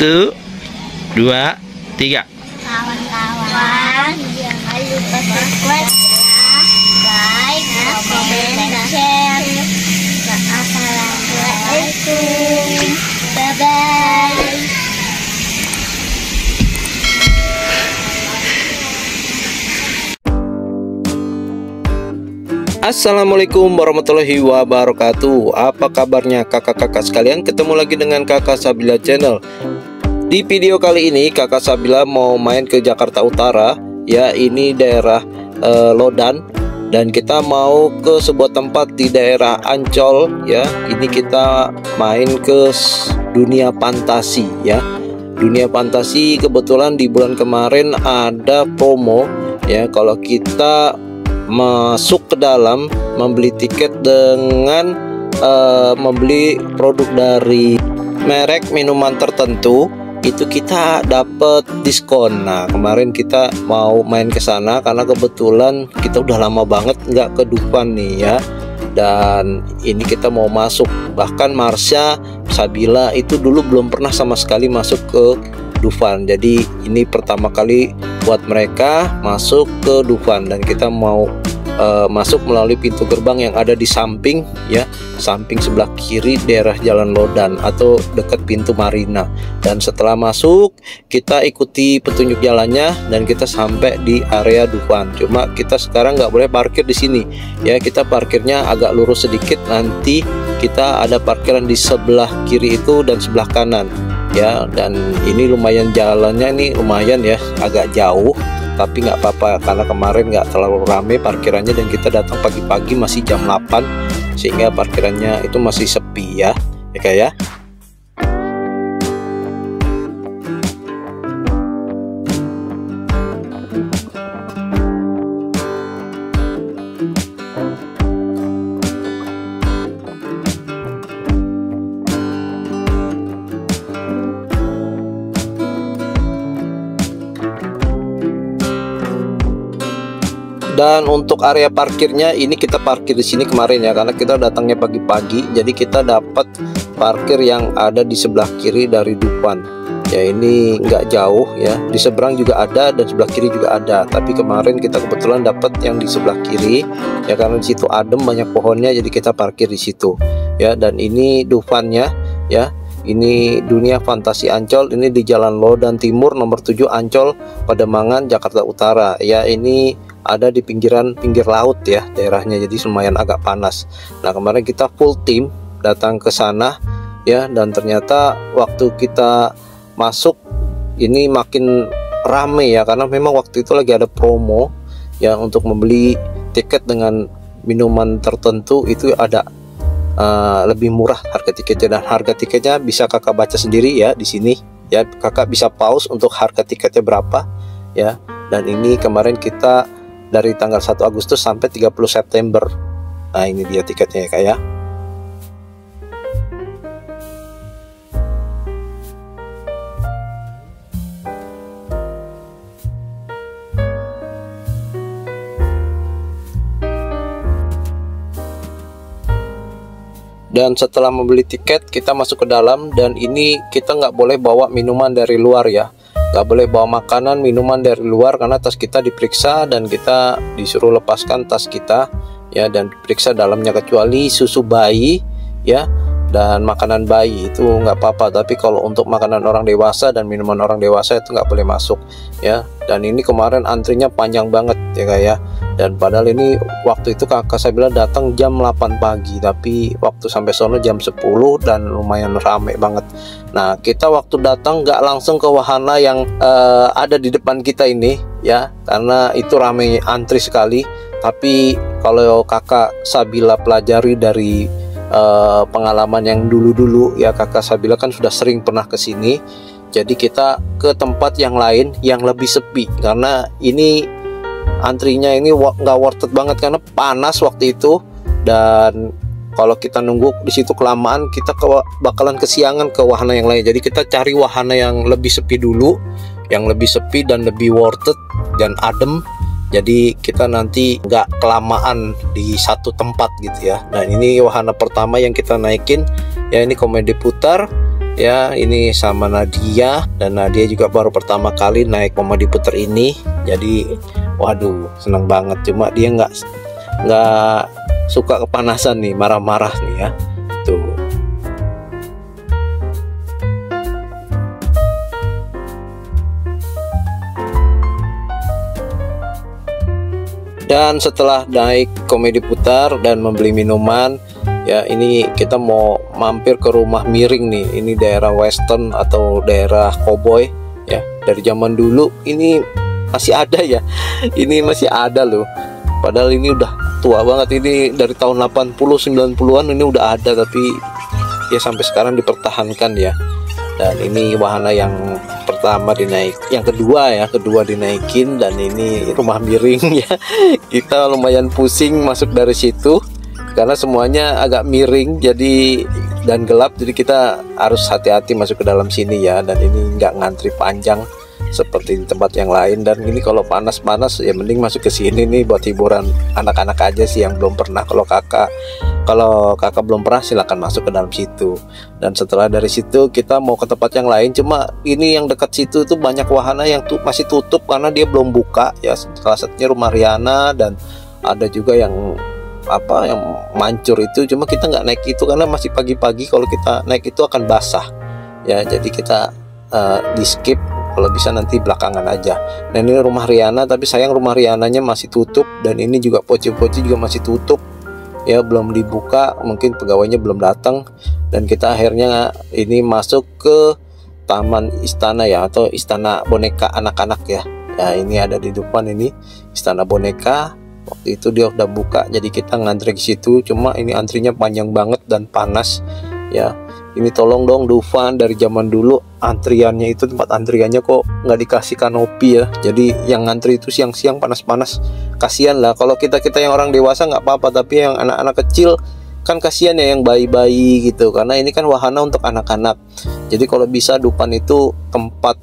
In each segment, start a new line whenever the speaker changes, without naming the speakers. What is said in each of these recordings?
1, 2, 3.
Kawan-kawan, jangan lupa subscribe ya, like, komen, dan share. Assalamualaikum, bye-bye.
Assalamualaikum warahmatullahi wabarakatuh. Apa kabarnya kakak-kakak sekalian? Ketemu lagi dengan Kakak Sabila Channel. Di video kali ini Kakak Sabila mau main ke Jakarta Utara. Ya, ini daerah Lodan. Dan kita mau ke sebuah tempat di daerah Ancol. Ya, ini kita main ke dunia fantasi. Ya, dunia fantasi kebetulan di bulan kemarin ada promo. Ya, kalau kita masuk ke dalam membeli tiket dengan membeli produk dari merek minuman tertentu, itu kita dapat diskon. Nah, kemarin kita mau main ke sana karena kebetulan kita udah lama banget nggak ke Dufan nih ya. Dan ini kita mau masuk, bahkan Marsha, Sabila itu dulu belum pernah sama sekali masuk ke Dufan. Jadi ini pertama kali buat mereka masuk ke Dufan, dan kita mau masuk melalui pintu gerbang yang ada di samping ya, samping sebelah kiri daerah Jalan Lodan atau dekat pintu Marina. Dan setelah masuk kita ikuti petunjuk jalannya dan kita sampai di area Dufan. Cuma kita sekarang nggak boleh parkir di sini ya, kita parkirnya agak lurus sedikit, nanti kita ada parkiran di sebelah kiri itu dan sebelah kanan ya. Dan ini lumayan, jalannya ini lumayan ya, agak jauh, tapi nggak apa-apa karena kemarin nggak terlalu rame parkirannya dan kita datang pagi-pagi masih jam 8, sehingga parkirannya itu masih sepi ya kayak. Dan untuk area parkirnya ini kita parkir di sini kemarin ya, karena kita datangnya pagi-pagi, jadi kita dapat parkir yang ada di sebelah kiri dari Dufan. Ya, ini nggak jauh ya, di seberang juga ada dan sebelah kiri juga ada. Tapi kemarin kita kebetulan dapat yang di sebelah kiri ya, karena di situ adem, banyak pohonnya, jadi kita parkir di situ ya. Dan ini Dufannya ya. Ini dunia fantasi Ancol, ini di Jalan Lodan Timur nomor 7 Ancol, Pademangan, Jakarta Utara ya. Ini ada di pinggir laut ya daerahnya, jadi lumayan agak panas. Nah, kemarin kita full tim datang ke sana ya, dan ternyata waktu kita masuk ini makin rame ya, karena memang waktu itu lagi ada promo ya, untuk membeli tiket dengan minuman tertentu itu ada lebih murah harga tiketnya. Dan harga tiketnya bisa kakak baca sendiri ya di sini ya, kakak bisa pause untuk harga tiketnya berapa ya. Dan ini kemarin kita dari tanggal 1 Agustus sampai 30 September. Nah, ini dia tiketnya ya kayak. Dan setelah membeli tiket kita masuk ke dalam, dan ini kita nggak boleh bawa minuman dari luar ya, nggak boleh bawa makanan minuman dari luar, karena tas kita diperiksa dan kita disuruh lepaskan tas kita ya, dan diperiksa dalamnya, kecuali susu bayi ya dan makanan bayi itu nggak apa-apa. Tapi kalau untuk makanan orang dewasa dan minuman orang dewasa itu nggak boleh masuk ya. Dan ini kemarin antrinya panjang banget ya kayak. Dan padahal ini waktu itu kakak saya bilang datang jam 8 pagi, tapi waktu sampai sono jam 10 dan lumayan rame banget. Nah, kita waktu datang nggak langsung ke wahana yang ada di depan kita ini ya, karena itu rame, antri sekali. Tapi kalau kakak Sabila pelajari dari pengalaman yang dulu-dulu ya, kakak Sabila kan sudah sering pernah ke sini. Jadi kita ke tempat yang lain yang lebih sepi, karena ini antrinya ini nggak worth it banget karena panas waktu itu. Dan kalau kita nunggu di situ kelamaan, kita bakalan kesiangan ke wahana yang lain. Jadi kita cari wahana yang lebih sepi dulu, yang lebih sepi dan lebih worth it dan adem. Jadi kita nanti nggak kelamaan di satu tempat gitu ya. Dan ini wahana pertama yang kita naikin ya, ini komedi putar ya. Ini sama Nadia, dan Nadia juga baru pertama kali naik komedi puter ini. Jadi waduh seneng banget, cuma dia nggak suka kepanasan nih, marah-marah nih ya tuh. Dan setelah naik komedi putar dan membeli minuman, ya ini kita mau mampir ke rumah miring nih. Ini daerah western atau daerah cowboy ya. Dari zaman dulu ini masih ada ya. Ini masih ada loh. Padahal ini udah tua banget, ini dari tahun 80 90-an ini udah ada, tapi ya sampai sekarang dipertahankan ya. Dan ini wahana yang pertama yang kedua dinaikin, dan ini rumah miring ya. Kita lumayan pusing masuk dari situ karena semuanya agak miring dan gelap, jadi kita harus hati-hati masuk ke dalam sini ya. Dan ini nggak ngantri panjang seperti di tempat yang lain. Dan ini kalau panas-panas ya mending masuk ke sini nih buat hiburan anak-anak aja sih yang belum pernah. Kalau kakak belum pernah, silahkan masuk ke dalam situ. Dan setelah dari situ kita mau ke tempat yang lain, cuma ini yang dekat situ tuh banyak wahana yang masih tutup karena dia belum buka ya. Salah satunya rumah Riana, dan ada juga yang mancur itu, cuma kita nggak naik itu karena masih pagi-pagi. Kalau kita naik itu akan basah ya, jadi kita di skip, kalau bisa nanti belakangan aja. Nah ini rumah Riana, tapi sayang rumah Riananya masih tutup, dan ini juga poci-poci juga masih tutup ya, belum dibuka, mungkin pegawainya belum datang. Dan kita akhirnya ini masuk ke taman istana ya, atau istana boneka anak-anak ya. Ya ini ada di depan, ini istana boneka. Waktu itu dia udah buka, jadi kita ngantri ke situ. Cuma ini antrinya panjang banget dan panas ya. Ini tolong dong Dufan, dari zaman dulu antriannya itu, tempat antriannya kok nggak dikasih kanopi ya. Jadi yang ngantri itu siang-siang panas-panas, kasihan lah. Kalau kita yang orang dewasa nggak apa-apa, tapi yang anak-anak kecil kan kasihan ya, yang bayi-bayi gitu, karena ini kan wahana untuk anak-anak. Jadi kalau bisa Dufan itu tempat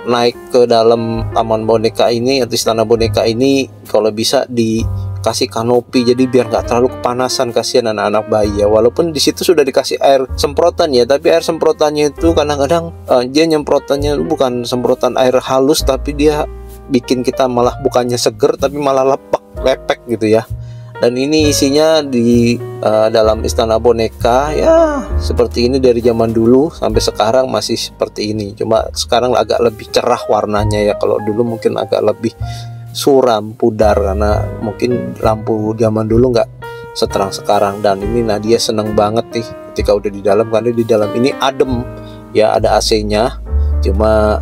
naik ke dalam taman boneka ini atau istana boneka ini, kalau bisa dikasih kanopi, jadi biar nggak terlalu kepanasan, kasihan anak-anak bayi ya. Walaupun di situ sudah dikasih air semprotan ya, tapi air semprotannya itu kadang-kadang dia nyemprotannya bukan semprotan air halus, tapi dia bikin kita malah bukannya seger, tapi malah lepek gitu ya. Dan ini isinya di dalam istana boneka ya, seperti ini dari zaman dulu sampai sekarang masih seperti ini. Cuma sekarang agak lebih cerah warnanya ya, kalau dulu mungkin agak lebih suram, pudar, karena mungkin lampu zaman dulu nggak seterang sekarang. Dan ini Nadia seneng banget nih ketika udah di dalam, karena di dalam ini adem ya, ada AC-nya. Cuma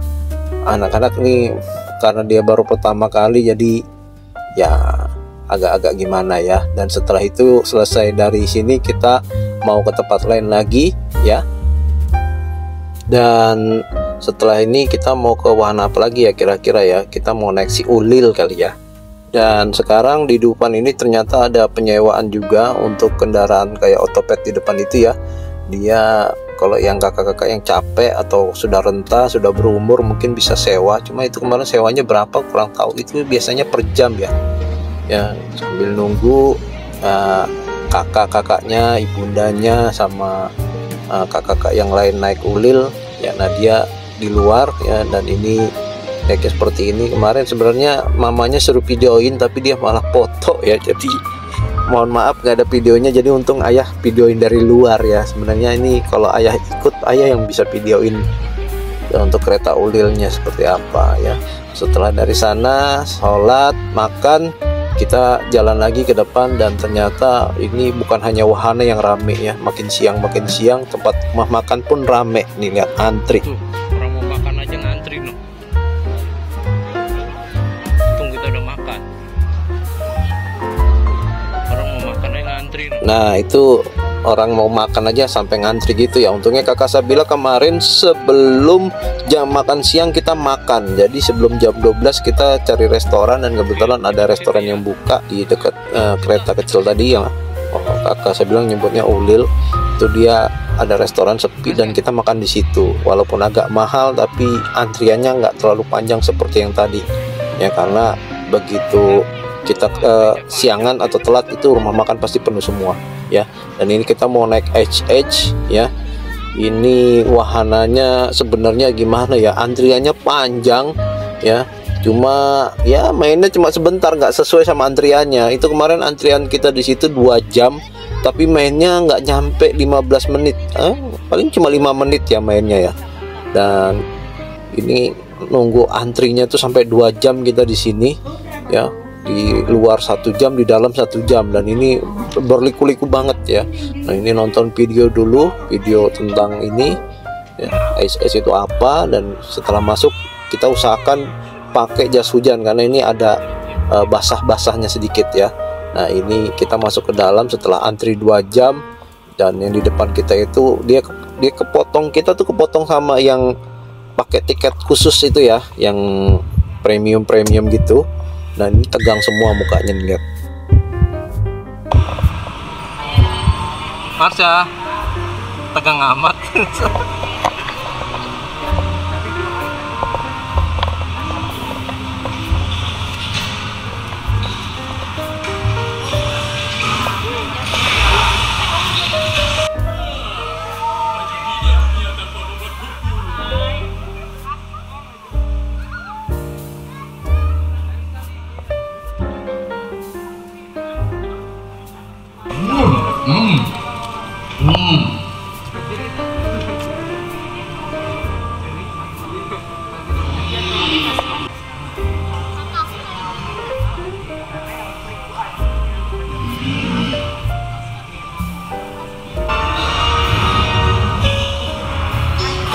anak-anak nih karena dia baru pertama kali, jadi ya agak-agak gimana ya. Dan setelah itu selesai dari sini, kita mau ke tempat lain lagi ya. Dan setelah ini kita mau ke wahana apa lagi ya kira-kira ya. Kita mau naik si Ulil kali ya. Dan sekarang di Dufan ini ternyata ada penyewaan juga untuk kendaraan kayak otopet di depan itu ya. Dia kalau yang kakak-kakak yang capek atau sudah renta, sudah berumur, mungkin bisa sewa. Cuma itu kemarin sewanya berapa kurang tahu, itu biasanya per jam ya. Ya sambil nunggu kakak-kakaknya, ibundanya sama kakak-kakak yang lain naik Ulil ya. Nadia di luar ya, dan ini naiknya seperti ini. Kemarin sebenarnya mamanya suruh videoin, tapi dia malah foto ya, jadi mohon maaf gak ada videonya. Jadi untung ayah videoin dari luar ya. Sebenarnya ini kalau ayah ikut, ayah yang bisa videoin ya, untuk kereta Ulilnya seperti apa ya. Setelah dari sana sholat, makan, kita jalan lagi ke depan. Dan ternyata ini bukan hanya wahana yang rame ya, makin siang tempat rumah makan pun rame nih, lihat antri.
Orang mau makan aja ngantri loh. Untung kita udah makan. Orang mau makan aja ngantri loh.
Nah itu orang mau makan aja sampai ngantri gitu ya. Untungnya kakak Sabila kemarin sebelum jam makan siang kita makan. Jadi sebelum jam 12 kita cari restoran, dan kebetulan ada restoran yang buka di dekat kereta kecil tadi ya. Kakak saya bilang nyebutnya Ulil. Itu dia ada restoran sepi dan kita makan di situ. Walaupun agak mahal, tapi antriannya nggak terlalu panjang seperti yang tadi. Ya karena begitu kita siangan atau telat, itu rumah makan pasti penuh semua ya. Dan ini kita mau naik HH ya. Ini wahananya sebenarnya gimana ya, antriannya panjang ya, cuma ya mainnya cuma sebentar, nggak sesuai sama antriannya. Itu kemarin antrian kita di situ 2 jam, tapi mainnya nggak nyampe 15 menit, paling cuma 5 menit ya mainnya ya. Dan ini nunggu antrinya tuh sampai 2 jam kita di sini ya, di luar 1 jam, di dalam 1 jam, dan ini berliku-liku banget ya. Nah ini nonton video dulu, video tentang ini ya, ice itu apa, dan setelah masuk kita usahakan pakai jas hujan karena ini ada basah-basahnya sedikit ya. Nah ini kita masuk ke dalam setelah antri 2 jam, dan yang di depan kita itu dia kepotong, kita tuh kepotong sama yang pakai tiket khusus itu ya, yang premium gitu. Nah ini tegang semua mukanya nih, lihat.
Marsha, tegang amat.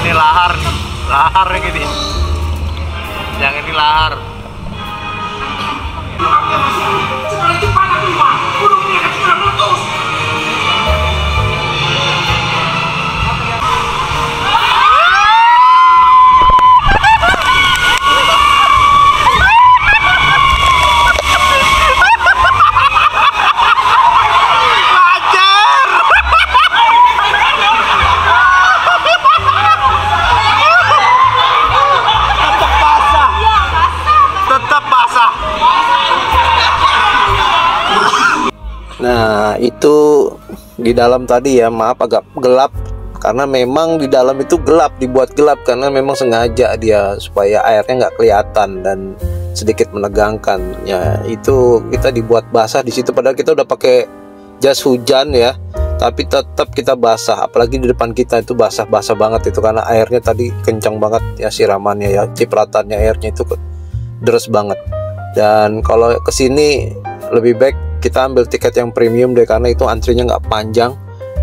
Ini lahar gini. Yang ini lahar.
Nah itu di dalam tadi ya, maaf agak gelap karena memang di dalam itu gelap, dibuat gelap karena memang sengaja dia supaya airnya nggak kelihatan dan sedikit menegangkan ya. Itu kita dibuat basah di situ, padahal kita udah pakai jas hujan ya, tapi tetap kita basah, apalagi di depan kita itu basah-basah banget itu karena airnya tadi kencang banget ya, siramannya ya, cipratannya airnya itu deras banget. Dan kalau kesini lebih baik kita ambil tiket yang premium deh, karena itu antrinya nggak panjang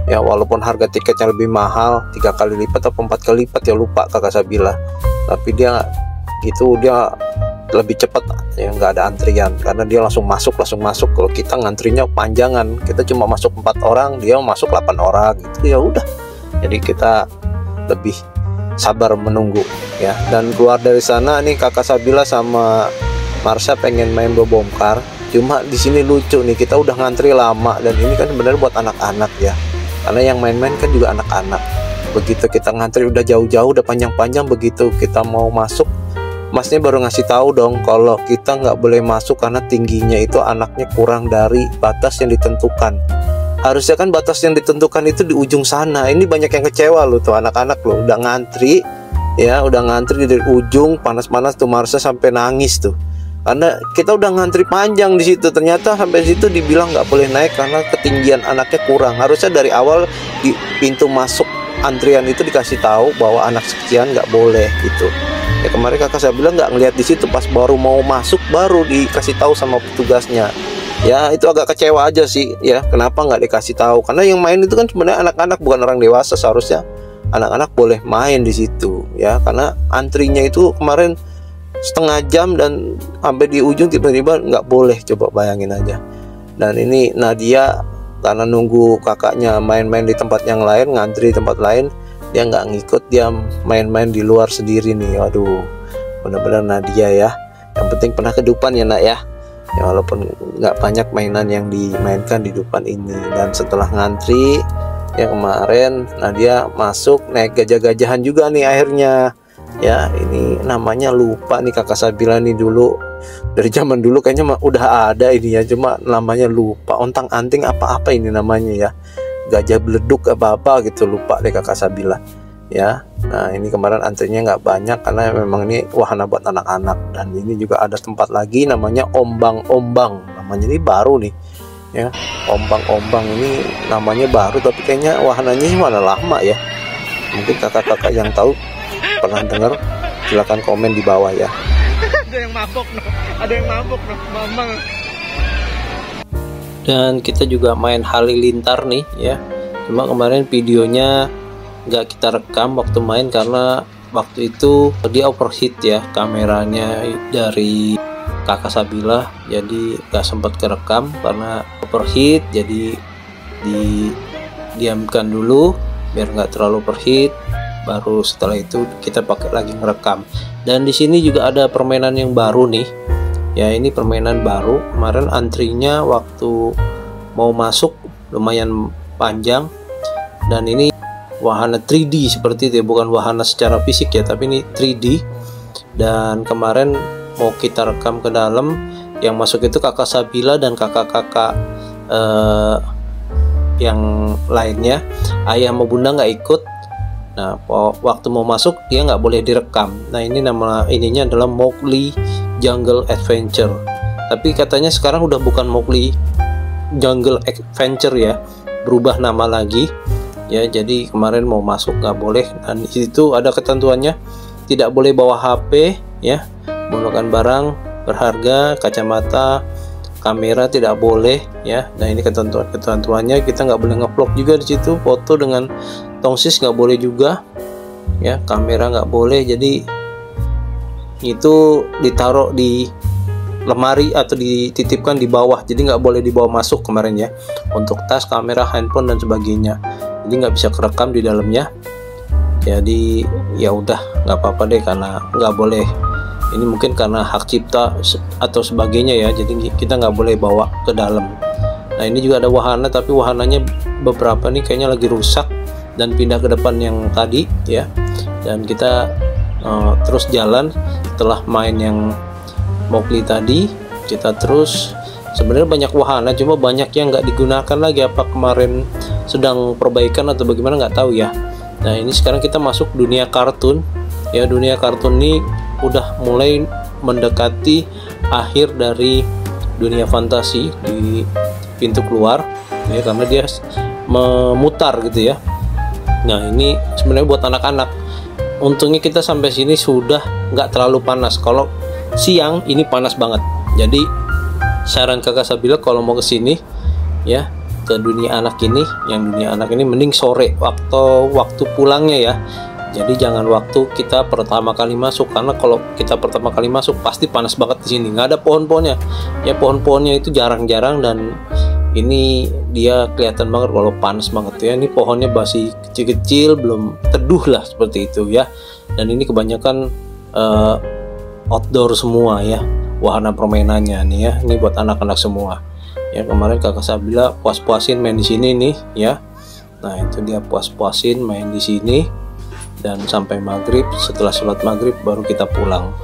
ya, walaupun harga tiketnya lebih mahal 3 kali lipat atau 4 kali lipat ya, lupa Kakak Sabila, tapi dia lebih cepat ya, nggak ada antrian karena dia langsung masuk. Kalau kita ngantrinya panjangan, kita cuma masuk 4 orang, dia masuk 8 orang gitu ya, udah jadi kita lebih sabar menunggu ya. Dan keluar dari sana nih Kakak Sabila sama Marsha pengen main bongkar. Cuma di sini lucu nih, kita udah ngantri lama dan ini kan sebenarnya buat anak-anak ya, karena yang main-main kan juga anak-anak. Begitu kita ngantri udah jauh-jauh, udah panjang-panjang, begitu kita mau masuk, masnya baru ngasih tahu dong kalau kita nggak boleh masuk karena tingginya itu anaknya kurang dari batas yang ditentukan. Harusnya kan batas yang ditentukan itu di ujung sana. Ini banyak yang kecewa loh tuh anak-anak loh, udah ngantri ya, udah ngantri dari ujung, panas-panas tuh Marsha sampai nangis tuh. Karena kita udah ngantri panjang di situ, ternyata sampai situ dibilang nggak boleh naik karena ketinggian anaknya kurang. Harusnya dari awal di pintu masuk antrian itu dikasih tahu bahwa anak sekian nggak boleh gitu. Ya kemarin Kakak saya bilang nggak ngeliat di situ, pas baru mau masuk baru dikasih tahu sama petugasnya. Ya itu agak kecewa aja sih ya, kenapa nggak dikasih tahu? Karena yang main itu kan sebenarnya anak-anak, bukan orang dewasa. Seharusnya anak-anak boleh main di situ ya, karena antrinya itu kemarin setengah jam dan sampai di ujung tiba-tiba nggak boleh, coba bayangin aja. Dan ini Nadia karena nunggu kakaknya main-main di tempat yang lain, ngantri di tempat lain, dia nggak ngikut, dia main-main di luar sendiri nih. Waduh, benar-benar Nadia ya, yang penting pernah ke depan ya nak ya, walaupun nggak banyak mainan yang dimainkan di depan ini. Dan setelah ngantri ya kemarin Nadia masuk naik gajah-gajahan juga nih akhirnya. Ya ini namanya lupa nih Kakak Sabila nih, dulu dari zaman dulu kayaknya udah ada ini ya, cuma namanya lupa, ontang-anting apa-apa ini namanya ya. gajah beleduk apa gitu, lupa deh Kakak Sabila ya. Nah ini kemarin antrinya nggak banyak karena memang ini wahana buat anak-anak. Dan ini juga ada tempat lagi namanya ombang-ombang, namanya ini baru nih ya. Ombang-ombang ini namanya baru tapi kayaknya wahananya sih mana lama ya. Mungkin kakak-kakak yang tahu pernah dengar, silahkan komen di bawah ya.
Ada yang mabok no, ada yang mabok no, mamang.
Dan kita juga main halilintar nih ya. Cuma kemarin videonya nggak kita rekam waktu main karena waktu itu dia overheat ya kameranya dari Kakak Sabila, jadi nggak sempat kerekam karena overheat. Jadi didiamkan dulu biar nggak terlalu overheat, baru setelah itu kita pakai lagi ngerekam. Dan di sini juga ada permainan yang baru nih ya. Ini permainan baru, kemarin antrinya waktu mau masuk lumayan panjang. Dan ini wahana 3D seperti itu ya, bukan wahana secara fisik ya, tapi ini 3D. Dan kemarin mau kita rekam ke dalam, yang masuk itu Kakak Sabila dan kakak-kakak yang lainnya. Ayah sama bunda nggak ikut. Nah waktu mau masuk dia nggak boleh direkam. Nah ini nama ininya adalah Mowgli Jungle Adventure, tapi katanya sekarang udah bukan Mowgli Jungle Adventure ya, berubah nama lagi ya. Jadi kemarin mau masuk nggak boleh. Dan di situ ada ketentuannya, tidak boleh bawa HP ya, menggunakan barang berharga, kacamata, kamera tidak boleh ya. Nah ini ketentuannya, kita nggak boleh ngevlog juga di situ, foto dengan tongsis nggak boleh juga ya, kamera nggak boleh. Jadi itu ditaruh di lemari atau dititipkan di bawah, jadi nggak boleh dibawa masuk kemarin ya, untuk tas, kamera, handphone dan sebagainya. Jadi nggak bisa kerekam di dalamnya. Jadi ya udah nggak apa-apa deh karena nggak boleh. Ini mungkin karena hak cipta atau sebagainya ya, jadi kita nggak boleh bawa ke dalam. Nah ini juga ada wahana, tapi wahananya beberapa nih kayaknya lagi rusak dan pindah ke depan yang tadi ya. Dan kita terus jalan setelah main yang Mowgli tadi, kita terus sebenarnya banyak wahana, cuma banyak yang nggak digunakan lagi, apa kemarin sedang perbaikan atau bagaimana nggak tahu ya. Nah ini sekarang kita masuk dunia kartun ya. Dunia kartun ini udah mulai mendekati akhir dari dunia fantasi di pintu keluar ya, karena dia memutar gitu ya. Nah ini sebenarnya buat anak-anak. Untungnya kita sampai sini sudah nggak terlalu panas. Kalau siang ini panas banget. Jadi saran Kakak Sabila kalau mau ke sini ya, ke dunia anak ini, yang dunia anak ini mending sore waktu pulangnya ya. Jadi jangan waktu kita pertama kali masuk, karena kalau kita pertama kali masuk pasti panas banget di sini. Nggak ada pohon-pohonnya ya, pohon-pohonnya itu jarang-jarang, dan ini dia kelihatan banget kalau panas banget ya. Ini pohonnya masih kecil-kecil, belum teduh lah seperti itu ya. Dan ini kebanyakan outdoor semua ya, wahana permainannya nih ya. Ini buat anak-anak semua ya. Kemarin Kakak Sabila puas-puasin main di sini nih ya. Nah itu dia puas-puasin main di sini dan sampai maghrib. Setelah sholat maghrib baru kita pulang.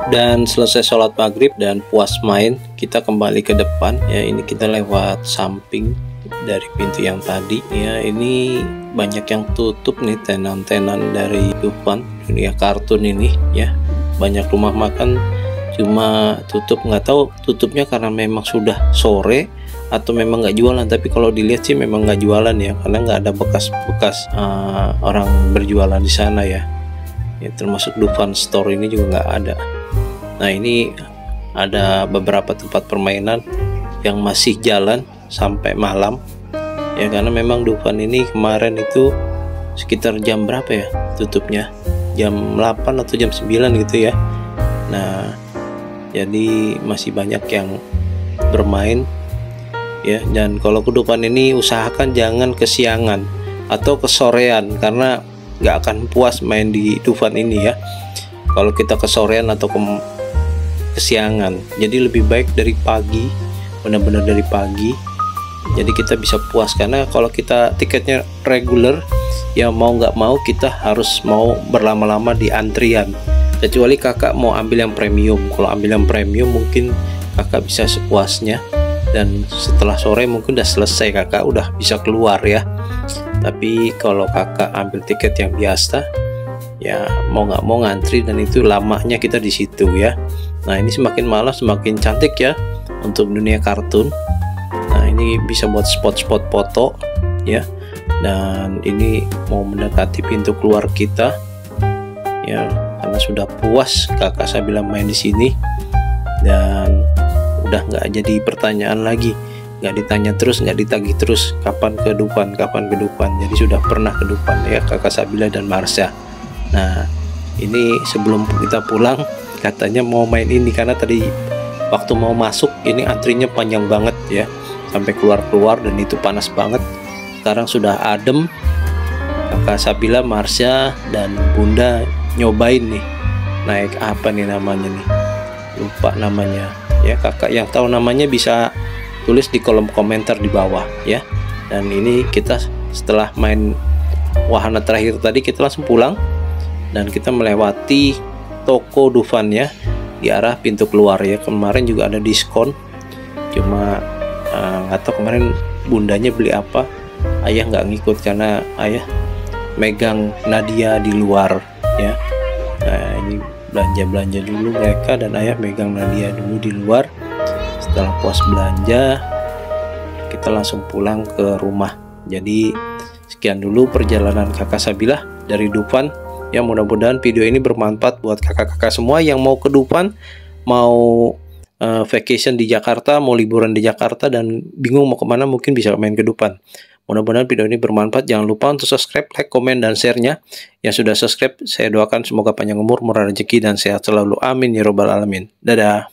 Dan selesai sholat maghrib dan puas main, kita kembali ke depan ya. Ini kita lewat samping dari pintu yang tadi ya. Ini banyak yang tutup nih, tenan-tenan dari Dufan Dunia Kartun ini ya. Banyak rumah makan cuma tutup, nggak tahu tutupnya karena memang sudah sore atau memang nggak jualan. Tapi kalau dilihat sih memang nggak jualan ya, karena nggak ada bekas-bekas orang berjualan di sana ya. Ya termasuk Dufan Store ini juga nggak ada. Nah ini ada beberapa tempat permainan yang masih jalan sampai malam ya, karena memang Dufan ini kemarin itu sekitar jam berapa ya tutupnya, jam 8 atau jam 9 gitu ya. Nah jadi masih banyak yang bermain ya. Dan kalau ke Dufan ini usahakan jangan kesiangan atau kesorean, karena nggak akan puas main di Dufan ini ya kalau kita kesorean atau kesiangan. Jadi lebih baik dari pagi, benar-benar dari pagi, jadi kita bisa puas. Karena kalau kita tiketnya reguler ya, mau nggak mau kita harus mau berlama-lama di antrian, kecuali kakak mau ambil yang premium. Kalau ambil yang premium mungkin kakak bisa sepuasnya, dan setelah sore mungkin udah selesai, kakak udah bisa keluar ya. Tapi kalau kakak ambil tiket yang biasa ya, mau nggak mau ngantri, dan itu lamanya kita di situ ya. Nah ini semakin malam semakin cantik ya untuk Dunia Kartun. Nah ini bisa buat spot-spot foto ya. Dan ini mau mendekati pintu keluar kita ya, karena sudah puas kakak Sabila main di sini, dan udah nggak jadi pertanyaan lagi, nggak ditanya terus, nggak ditagih terus kapan ke Dufan, kapan ke Dufan. Jadi sudah pernah ke Dufan ya kakak Sabila dan Marsha. Nah ini sebelum kita pulang katanya mau main ini, karena tadi waktu mau masuk ini antrinya panjang banget ya, sampai keluar-keluar, dan itu panas banget. Sekarang sudah adem, kakak Sabila, Marsha dan Bunda nyobain nih naik apa nih namanya nih, lupa namanya ya. Kakak yang tahu namanya bisa tulis di kolom komentar di bawah ya. Dan ini kita setelah main wahana terakhir tadi, kita langsung pulang dan kita melewati toko Dufan ya, di arah pintu keluar ya. Kemarin juga ada diskon, cuma nggak tahu kemarin bundanya beli apa, ayah nggak ngikut karena ayah megang Nadia di luar ya. Nah ini belanja dulu mereka, dan ayah megang Nadia dulu di luar. Setelah puas belanja kita langsung pulang ke rumah. Jadi sekian dulu perjalanan kakak Sabila dari Dufan ya. Mudah-mudahan video ini bermanfaat buat kakak-kakak semua yang mau ke Dufan, mau vacation di Jakarta, mau liburan di Jakarta dan bingung mau kemana, mungkin bisa main ke Dufan. Mudah-mudahan video ini bermanfaat. Jangan lupa untuk subscribe, like, komen, dan share-nya. Yang sudah subscribe, saya doakan semoga panjang umur, murah rezeki, dan sehat selalu. Amin ya robbal alamin. Dadah.